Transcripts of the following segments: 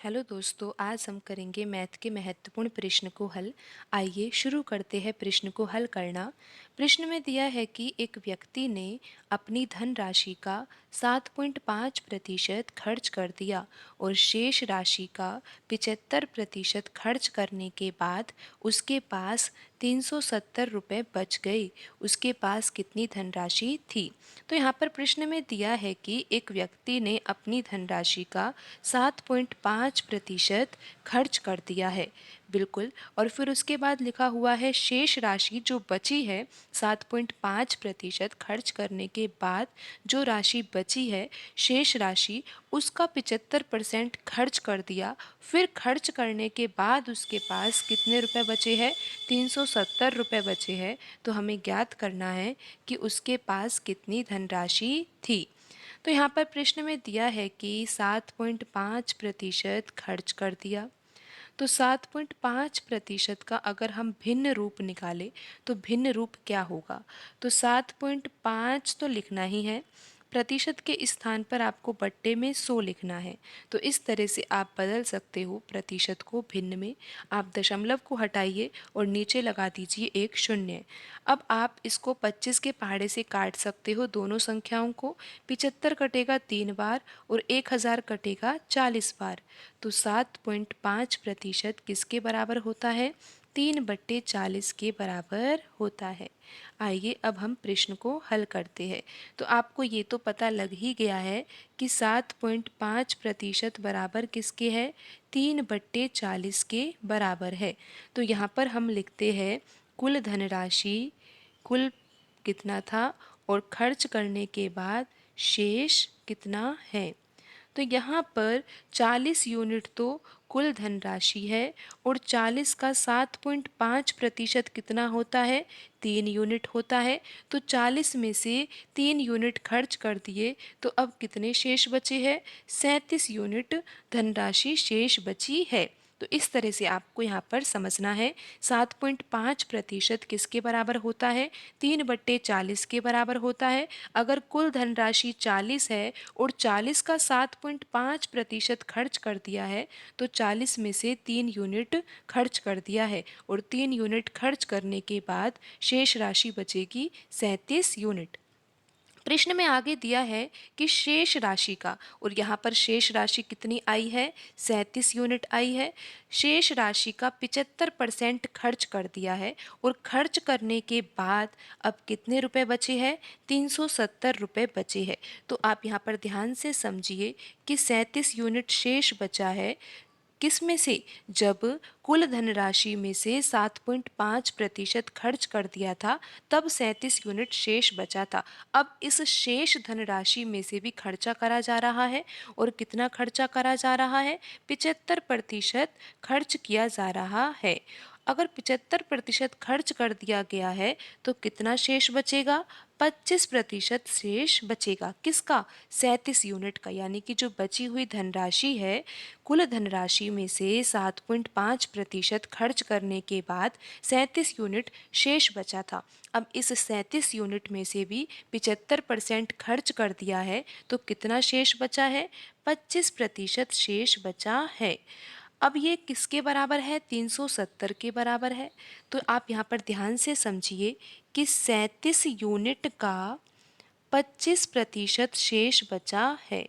Hello दोस्तों, आज हम करेंगे मैथ के महत्वपूर्ण प्रश्न को हल। आइए शुरू करते हैं प्रश्न को हल करना। प्रश्न में दिया है कि एक व्यक्ति ने अपनी धनराशि का 7.5% खर्च कर दिया और शेष राशि का 75% खर्च करने के बाद उसके पास 370 रुपये बच गए। उसके पास कितनी धनराशि थी? तो यहाँ पर प्रश्न में दिया है कि एक व्यक्ति ने अपनी धनराशि का 7.5% खर्च कर दिया है। बिल्कुल। और फिर उसके बाद लिखा हुआ है शेष राशि जो बची है, 7.5% खर्च करने के बाद जो राशि बची है, शेष राशि, उसका 75% खर्च कर दिया। फिर खर्च करने के बाद उसके पास कितने रुपए बचे हैं? 370 रुपये बचे हैं। तो हमें ज्ञात करना है कि उसके पास कितनी धनराशि थी। तो यहाँ पर प्रश्न में दिया है कि 7.5% खर्च कर दिया। तो 7.5% का अगर हम भिन्न रूप निकालें तो भिन्न रूप क्या होगा? तो 7.5 तो लिखना ही है, प्रतिशत के स्थान पर आपको बट्टे में 100 लिखना है। तो इस तरह से आप बदल सकते हो प्रतिशत को भिन्न में। आप दशमलव को हटाइए और नीचे लगा दीजिए एक शून्य। अब आप इसको 25 के पहाड़े से काट सकते हो दोनों संख्याओं को। 75 कटेगा 3 बार और 1000 कटेगा 40 बार। तो 7.5% किसके बराबर होता है? 3/40 के बराबर होता है। आइए अब हम प्रश्न को हल करते हैं। तो आपको ये तो पता लग ही गया है कि 7.5% बराबर किसके है? 3/40 के बराबर है। तो यहाँ पर हम लिखते हैं कुल धनराशि, कुल कितना था और खर्च करने के बाद शेष कितना है। तो यहाँ पर 40 यूनिट तो कुल धनराशि है और 40 का 7.5% कितना होता है? 3 यूनिट होता है। तो 40 में से 3 यूनिट खर्च कर दिए तो अब कितने शेष बचे हैं? 37 यूनिट धनराशि शेष बची है। तो इस तरह से आपको यहाँ पर समझना है 7.5% किसके बराबर होता है? 3/40 के बराबर होता है। अगर कुल धनराशि 40 है और 40 का 7.5% खर्च कर दिया है तो 40 में से 3 यूनिट खर्च कर दिया है और 3 यूनिट खर्च करने के बाद शेष राशि बचेगी 37 यूनिट। प्रश्न में आगे दिया है कि शेष राशि का, और यहाँ पर शेष राशि कितनी आई है? 37 यूनिट आई है। शेष राशि का 75% खर्च कर दिया है और खर्च करने के बाद अब कितने रुपए बचे हैं? 370 रुपये बचे हैं। तो आप यहाँ पर ध्यान से समझिए कि 37 यूनिट शेष बचा है। किस में से? जब कुल धनराशि में से 7.5% खर्च कर दिया था तब 37 यूनिट शेष बचा था। अब इस शेष धनराशि में से भी खर्चा करा जा रहा है और कितना खर्चा करा जा रहा है? 75% खर्च किया जा रहा है। अगर 75% खर्च कर दिया गया है तो कितना शेष बचेगा? 25% शेष बचेगा। किसका? 37 यूनिट का। यानी कि जो बची हुई धनराशि है, कुल धनराशि में से 7.5% खर्च करने के बाद 37 यूनिट शेष बचा था। अब इस 37 यूनिट में से भी 75% खर्च कर दिया है तो कितना शेष बचा है? 25% शेष बचा है। अब ये किसके बराबर है? 370 के बराबर है। तो आप यहाँ पर ध्यान से समझिए कि 37 यूनिट का 25% शेष बचा है।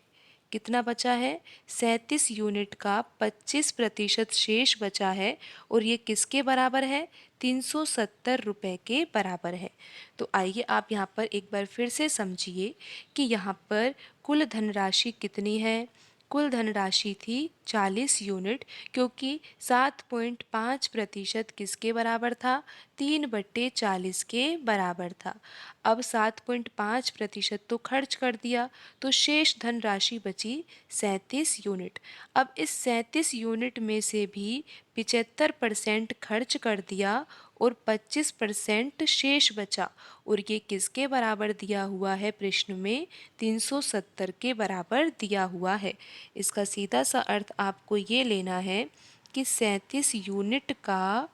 कितना बचा है? 37 यूनिट का 25% शेष बचा है और ये किसके बराबर है? 370 रुपये के बराबर है। तो आइए आप यहाँ पर एक बार फिर से समझिए कि यहाँ पर कुल धनराशि कितनी है? कुल धनराशि थी 40 यूनिट, क्योंकि 7.5% किसके बराबर था? 3/40 के बराबर था। अब 7.5% तो खर्च कर दिया तो शेष धनराशि बची 37 यूनिट। अब इस 37 यूनिट में से भी 75% खर्च कर दिया और 25% शेष बचा और ये किसके बराबर दिया हुआ है? प्रश्न में 370 के बराबर दिया हुआ है। इसका सीधा सा अर्थ आपको ये लेना है कि 37 यूनिट का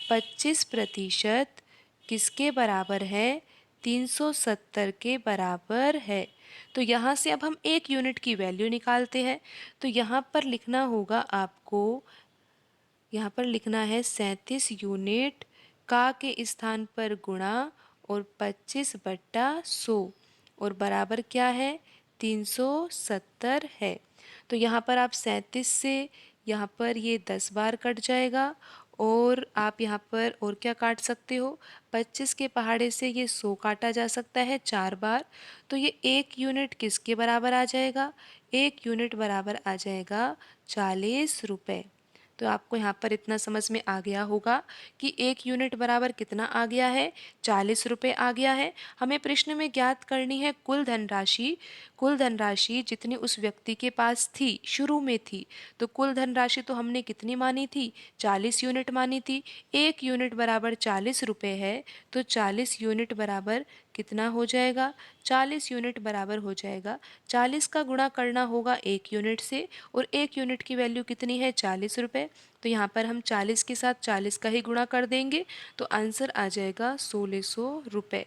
25% किसके बराबर है? 370 के बराबर है। तो यहाँ से अब हम 1 यूनिट की वैल्यू निकालते हैं। तो यहाँ पर लिखना होगा आपको, यहाँ पर लिखना है 37 यूनिट का के स्थान पर गुणा और 25/100 और बराबर क्या है, 370 है। तो यहाँ पर आप 37 से यहाँ पर ये 10 बार कट जाएगा और आप यहाँ पर और क्या काट सकते हो, 25 के पहाड़े से ये 100 काटा जा सकता है 4 बार। तो ये 1 यूनिट किसके बराबर आ जाएगा, 1 यूनिट बराबर आ जाएगा 40 रुपये। तो आपको यहाँ पर इतना समझ में आ गया होगा कि 1 यूनिट बराबर कितना आ गया है, 40 रुपये आ गया है। हमें प्रश्न में ज्ञात करनी है कुल धनराशि जितनी उस व्यक्ति के पास थी, शुरू में थी। तो कुल धनराशि तो हमने कितनी मानी थी, 40 यूनिट मानी थी। 1 यूनिट बराबर 40 रुपये है, तो 40 यूनिट बराबर कितना हो जाएगा, 40 यूनिट बराबर हो जाएगा 40 का गुणा करना होगा 1 यूनिट से, और 1 यूनिट की वैल्यू कितनी है, 40 रुपये। तो यहाँ पर हम 40 के साथ 40 का ही गुणा कर देंगे, तो आंसर आ जाएगा 1600 रुपये।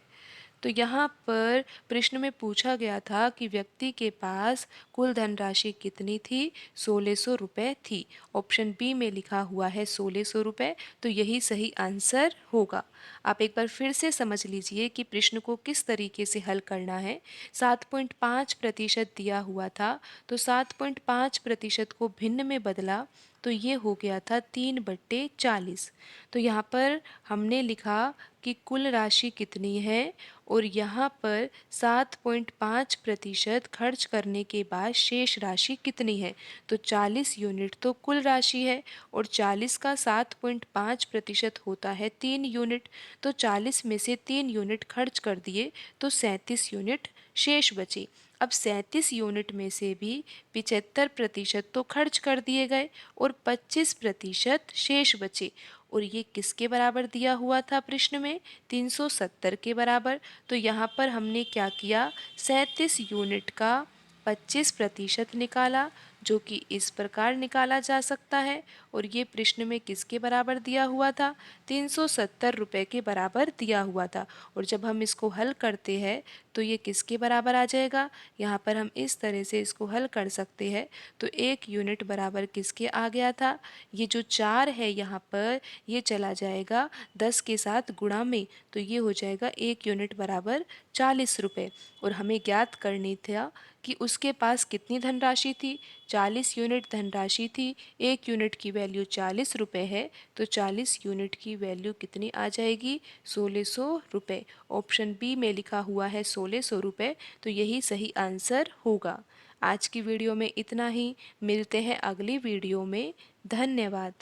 तो यहाँ पर प्रश्न में पूछा गया था कि व्यक्ति के पास कुल धनराशि कितनी थी, 1600 रुपये थी। ऑप्शन बी में लिखा हुआ है 1600 रुपये, तो यही सही आंसर होगा। आप एक बार फिर से समझ लीजिए कि प्रश्न को किस तरीके से हल करना है। 7.5% दिया हुआ था, तो 7.5% को भिन्न में बदला तो ये हो गया था 3/40। तो यहाँ पर हमने लिखा कि कुल राशि कितनी है, और यहाँ पर 7.5% खर्च करने के बाद शेष राशि कितनी है। तो 40 यूनिट तो कुल राशि है, और 40 का 7.5% होता है 3 यूनिट। तो 40 में से 3 यूनिट खर्च कर दिए तो 37 यूनिट शेष बचे। अब 37 यूनिट में से भी 75% तो खर्च कर दिए गए और 25% शेष बचे, और ये किसके बराबर दिया हुआ था प्रश्न में, 370 के बराबर। तो यहाँ पर हमने क्या किया, 37 यूनिट का 25% निकाला, जो कि इस प्रकार निकाला जा सकता है। और ये प्रश्न में किसके बराबर दिया हुआ था, 370 रुपये के बराबर दिया हुआ था। और जब हम इसको हल करते हैं तो ये किसके बराबर आ जाएगा, यहाँ पर हम इस तरह से इसको हल कर सकते हैं। तो 1 यूनिट बराबर किसके आ गया था, ये जो 4 है यहाँ पर ये चला जाएगा 10 के साथ गुणा में, तो ये हो जाएगा 1 यूनिट बराबर 40 रुपये। और हमें ज्ञात करनी था कि उसके पास कितनी धनराशि थी, 40 यूनिट धनराशि थी। 1 यूनिट की वैल्यू 40 रुपये है, तो 40 यूनिट की वैल्यू कितनी आ जाएगी, 1600 रुपये। ऑप्शन बी में लिखा हुआ है 1600 रुपये, तो यही सही आंसर होगा। आज की वीडियो में इतना ही, मिलते हैं अगली वीडियो में। धन्यवाद।